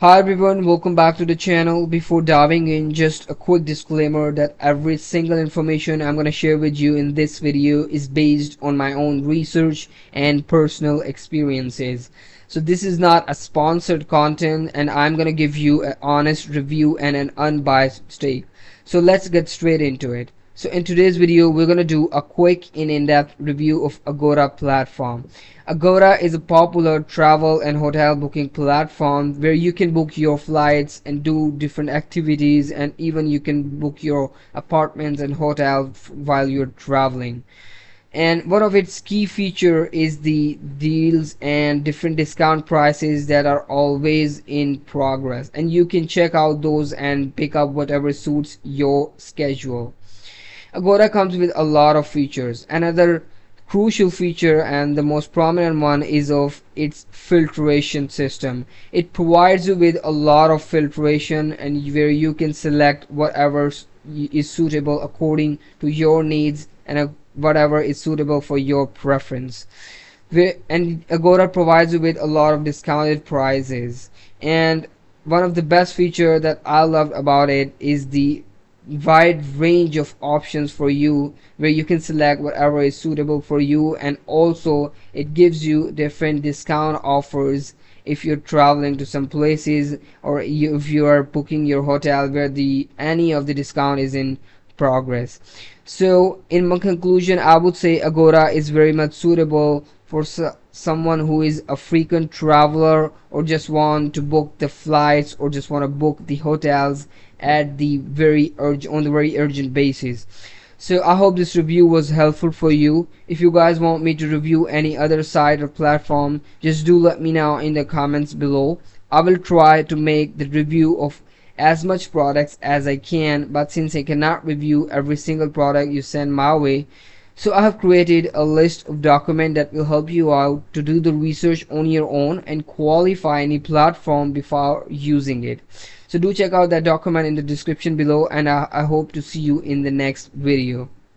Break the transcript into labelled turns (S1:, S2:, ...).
S1: Hi everyone, welcome back to the channel. Before diving in, just a quick disclaimer that every single information I'm going to share with you in this video is based on my own research and personal experiences. So this is not a sponsored content, and I'm going to give you an honest review and an unbiased take. So let's get straight into it. So in today's video, we're going to do a quick and in-depth review of Agoda platform. Agoda is a popular travel and hotel booking platform where you can book your flights and do different activities, and even you can book your apartments and hotels while you're traveling. And one of its key feature is the deals and different discount prices that are always in progress, and you can check out those and pick up whatever suits your schedule. Agoda comes with a lot of features. Another crucial feature and the most prominent one is of its filtration system. It provides you with a lot of filtration, and where you can select whatever is suitable according to your needs, and whatever is suitable for your preference. And Agoda provides you with a lot of discounted prices. And one of the best feature that I loved about it is the wide range of options for you, where you can select whatever is suitable for you, and also it gives you different discount offers if you're traveling to some places, or if you are booking your hotel where the any of the discount is in progress. So in my conclusion, I would say Agoda is very much suitable for someone who is a frequent traveler, or just want to book the flights, or just want to book the hotels at the on the very urgent basis. So I hope this review was helpful for you. If you guys want me to review any other site or platform, just do let me know in the comments below. I will try to make the review of as much products as I can, but since I cannot review every single product you send my way, so I have created a list of documents that will help you out to do the research on your own and qualify any platform before using it. So do check out that document in the description below, and I hope to see you in the next video.